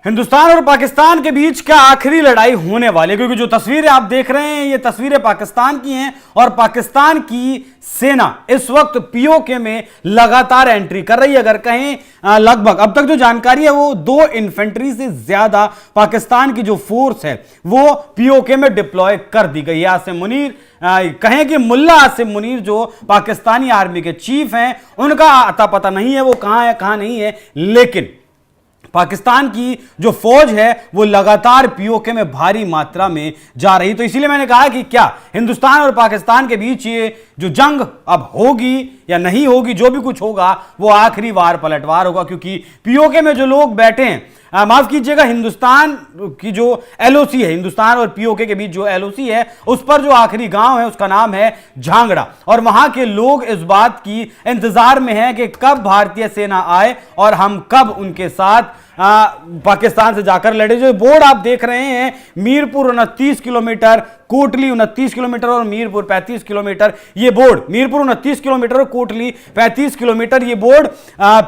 हिंदुस्तान और पाकिस्तान के बीच क्या आखिरी लड़ाई होने वाली है, क्योंकि जो तस्वीरें आप देख रहे हैं ये तस्वीरें पाकिस्तान की हैं और पाकिस्तान की सेना इस वक्त पीओके में लगातार एंट्री कर रही है। अगर कहें लगभग अब तक जो जानकारी है वो 2 इन्फेंट्री से ज्यादा पाकिस्तान की जो फोर्स है वो पीओके में डिप्लॉय कर दी गई है। आसिम मुनीर कहें कि मुल्ला आसिम मुनीर जो पाकिस्तानी आर्मी के चीफ हैं उनका अता पता नहीं है वो कहां है कहां नहीं है, लेकिन पाकिस्तान की जो फौज है वो लगातार पीओके में भारी मात्रा में जा रही। तो इसीलिए मैंने कहा कि क्या हिंदुस्तान और पाकिस्तान के बीच ये जो जंग अब होगी या नहीं होगी, जो भी कुछ होगा वो आखिरी वार पलटवार होगा, क्योंकि पीओके में जो लोग बैठे हैं, माफ कीजिएगा, हिंदुस्तान की जो एलओसी है, हिंदुस्तान और पीओके के बीच जो एलओसी है उस पर जो आखिरी गांव है उसका नाम है झांगड़ा, और वहां के लोग इस बात की इंतजार में हैं कि कब भारतीय सेना आए और हम कब उनके साथ पाकिस्तान से जाकर लड़े। जो बोर्ड आप देख रहे हैं, मीरपुर 29 किलोमीटर, कोटली 29 किलोमीटर और मीरपुर 35 किलोमीटर, ये बोर्ड, मीरपुर 29 किलोमीटर और कोटली 35 किलोमीटर, ये बोर्ड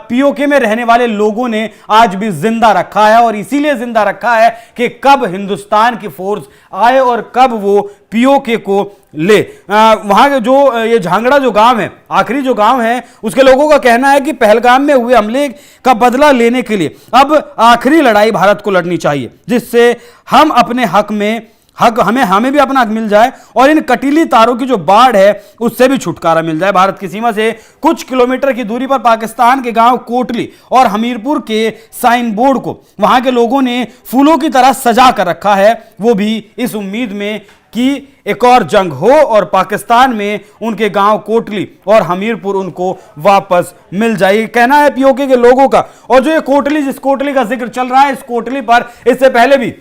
पीओके में रहने वाले लोगों ने आज भी जिंदा रखा है, और इसीलिए जिंदा रखा है कि कब हिंदुस्तान की फोर्स आए और कब वो पीओके को ले। वहां के जो ये झांगड़ा जो गांव है, आखिरी जो गांव है, उसके लोगों का कहना है कि पहलगाम में हुए हमले का बदला लेने के लिए अब आखिरी लड़ाई भारत को लड़नी चाहिए, जिससे हम अपने हक में हमें भी अपना हक मिल जाए और इन कटीली तारों की जो बाढ़ है उससे भी छुटकारा मिल जाए। भारत की सीमा से कुछ किलोमीटर की दूरी पर पाकिस्तान के गांव कोटली और हमीरपुर के साइन बोर्ड को वहां के लोगों ने फूलों की तरह सजा कर रखा है, वो भी इस उम्मीद में कि एक और जंग हो और पाकिस्तान में उनके गांव कोटली और हमीरपुर उनको वापस मिल जाए, कहना है पीओके के लोगों का। और जो ये कोटली, जिस कोटली का जिक्र चल रहा है, इस कोटली पर इससे पहले भी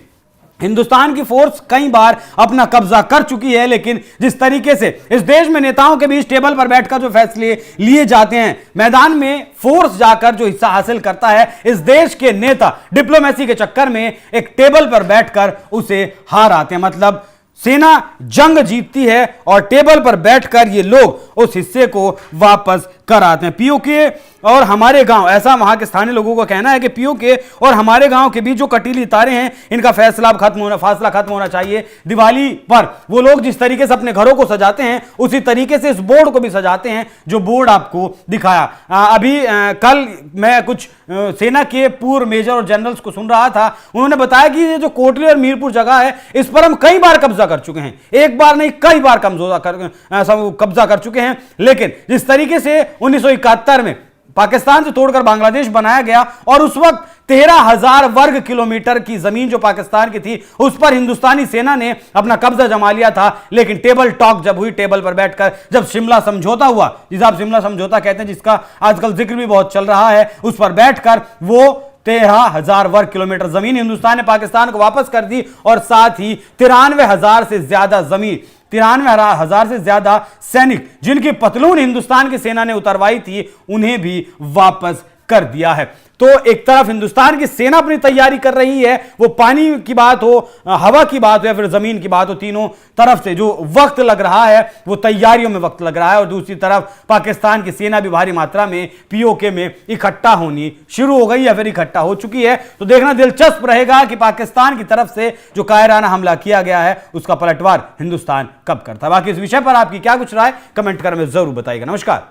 हिंदुस्तान की फोर्स कई बार अपना कब्जा कर चुकी है, लेकिन जिस तरीके से इस देश में नेताओं के बीच टेबल पर बैठकर जो फैसले लिए जाते हैं, मैदान में फोर्स जाकर जो हिस्सा हासिल करता है, इस देश के नेता डिप्लोमेसी के चक्कर में एक टेबल पर बैठकर उसे हार आते हैं। मतलब सेना जंग जीतती है और टेबल पर बैठकर ये लोग उस हिस्से को वापस कर आते हैं। पीओके और हमारे गांव, ऐसा वहां के स्थानीय लोगों का कहना है कि पीओके और हमारे गांव के बीच जो कटीली तारें हैं इनका फासला खत्म होना चाहिए। दिवाली पर वो लोग जिस तरीके से अपने घरों को सजाते हैं उसी तरीके से इस बोर्ड को भी सजाते हैं, जो बोर्ड आपको दिखाया। अभी कल मैं कुछ सेना के पूर्व मेजर और जनरल्स को सुन रहा था, उन्होंने बताया कि ये जो कोटली और मीरपुर जगह है इस पर हम कई बार कब्जा कर चुके हैं, एक बार नहीं कई बार कब्जा कर चुके हैं। लेकिन जिस तरीके से 1971 में पाकिस्तान से तोड़कर बांग्लादेश बनाया गया और उस वक्त 13,000 वर्ग किलोमीटर की जमीन जो पाकिस्तान की थी उस पर हिंदुस्तानी सेना ने अपना कब्जा जमा लिया था, लेकिन टेबल टॉक जब हुई, टेबल पर बैठकर जब शिमला समझौता हुआ, जिसे आप शिमला समझौता कहते हैं, जिसका आजकल जिक्र भी बहुत चल रहा है, उस पर बैठकर वो 13,000 वर्ग किलोमीटर जमीन हिंदुस्तान ने पाकिस्तान को वापस कर दी और साथ ही 93,000 से ज्यादा जमीन, 93,000 से ज्यादा सैनिक जिनकी पतलून हिंदुस्तान की सेना ने उतरवाई थी उन्हें भी वापस कर दिया है। तो एक तरफ हिंदुस्तान की सेना अपनी तैयारी कर रही है, वो पानी की बात हो, हवा की बात हो या फिर जमीन की बात हो, तीनों तरफ से जो वक्त लग रहा है वो तैयारियों में वक्त लग रहा है। और दूसरी तरफ पाकिस्तान की सेना भी भारी मात्रा में पीओके में इकट्ठा होनी शुरू हो गई या फिर इकट्ठा हो चुकी है। तो देखना दिलचस्प रहेगा कि पाकिस्तान की तरफ से जो कायराना हमला किया गया है उसका पलटवार हिंदुस्तान कब करता है। बाकी इस विषय पर आपकी क्या कुछ राय कमेंट कर में जरूर बताइएगा। नमस्कार।